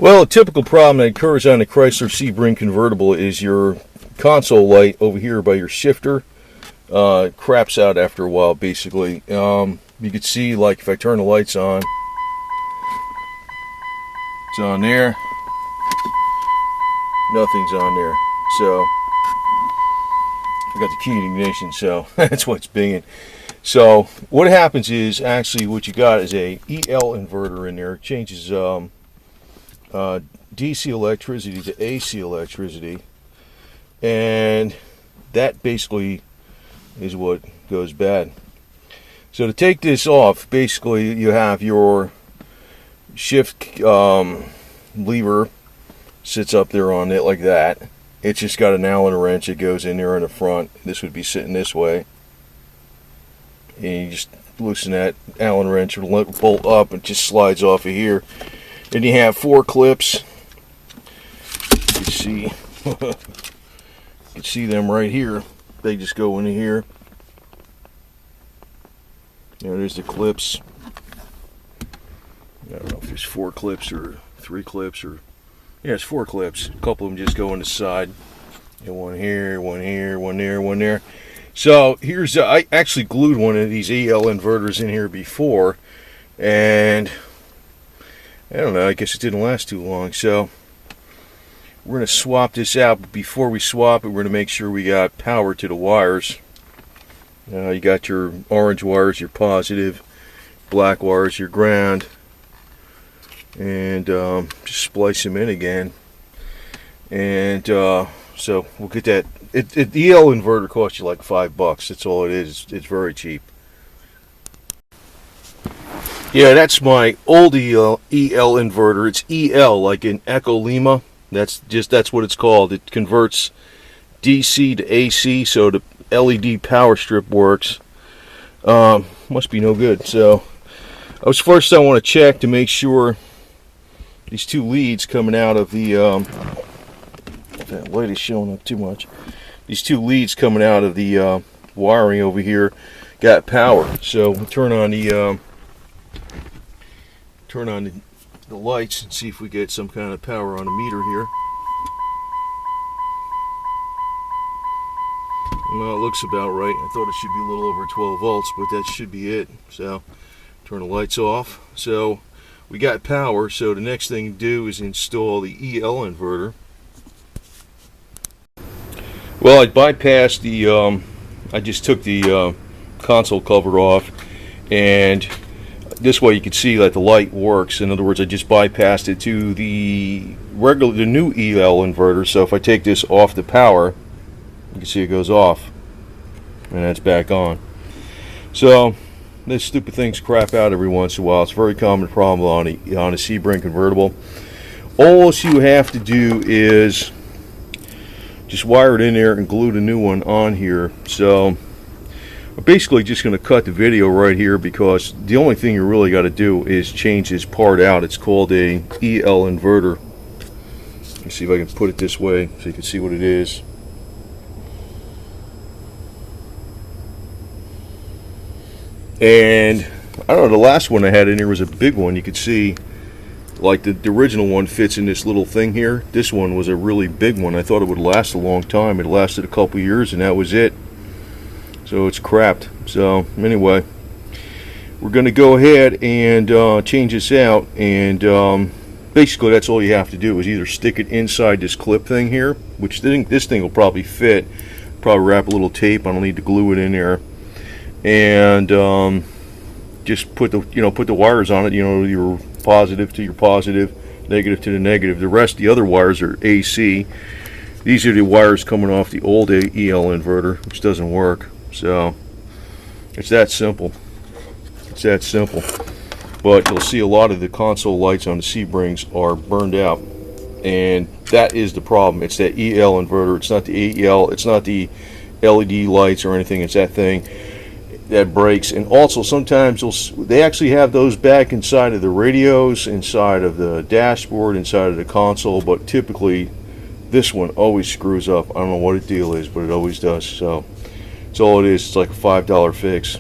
Well, a typical problem that occurs on the Chrysler Sebring Convertible is your console light over here by your shifter craps out after a while, basically. You can see, like, if I turn the lights on, it's on there, nothing's on there. So, I got the key to ignition, so that's what's binging. So, what happens is, actually, what you got is a EL inverter in there. It changes DC electricity to AC electricity, and that basically is what goes bad. So to take this off, basically you have your shift lever sits up there on it like that. It's just got an Allen wrench that goes in there in the front. This would be sitting this way, and you just loosen that Allen wrench and let it bolt up, and it just slides off of here. Then you have 4 clips. You see, you can see them right here. They just go into here. There's the clips. I don't know if there's 4 clips or 3 clips, or yeah, it's 4 clips. A couple of them just go on the side. And one here, one here, one there, one there. So here's I actually glued one of these EL inverters in here before, and I don't know, I guess it didn't last too long. So we're going to swap this out, but before we swap it, we're going to make sure we got power to the wires. You got your orange wires, your positive, black wires, your ground, and just splice them in again. And so we'll get that. The EL inverter costs you like $5. That's all it is. It's very cheap. Yeah, that's my old EL inverter. It's EL, like in Echo Lima. That's what it's called. It converts DC to AC, so the LED power strip works. Must be no good. So, I want to check to make sure these 2 leads coming out of the that light is showing up too much. These 2 leads coming out of the wiring over here got power. So we'll turn on the lights and see if we get some kind of power on the meter here. Well, it looks about right. I thought it should be a little over 12 volts, but that should be it. So turn the lights off. So we got power. So the next thing to do is install the EL inverter. Well, I bypassed the I just took the console cover off, and this way you can see that the light works. In other words, I just bypassed it to the new EL inverter. So if I take this off the power, you can see it goes off, and that's back on. So this stupid things crap out every once in a while. It's a very common problem on a Sebring convertible. All you have to do is just wire it in there and glue the new one on here. So I'm basically just going to cut the video right here, because the only thing you really got to do is change this part out. It's called a EL inverter. Let's see if I can put it this way so you can see what it is. And I don't know, the last one I had in here was a big one. You could see, like, the original one fits in this little thing here. This one was a really big one. I thought it would last a long time. It lasted a couple years, and that was it. So it's crapped. So anyway, we're going to go ahead and change this out, and basically that's all you have to do is either stick it inside this clip thing here, which this thing will probably fit. Probably wrap a little tape. I don't need to glue it in there, and just put the wires on it. Your positive to your positive, negative to the negative. The other wires are AC. These are the wires coming off the old EL inverter, which doesn't work. So it's that simple. It's that simple. But you'll see a lot of the console lights on the Sebrings are burned out, and that is the problem. It's that EL inverter. It's not the AEL. It's not the LED lights or anything. It's that thing that breaks. And also sometimes they actually have those back inside of the radios, inside of the dashboard, inside of the console, but typically this one always screws up. I don't know what the deal is, but it always does. So that's all it is. It's like a $5 fix.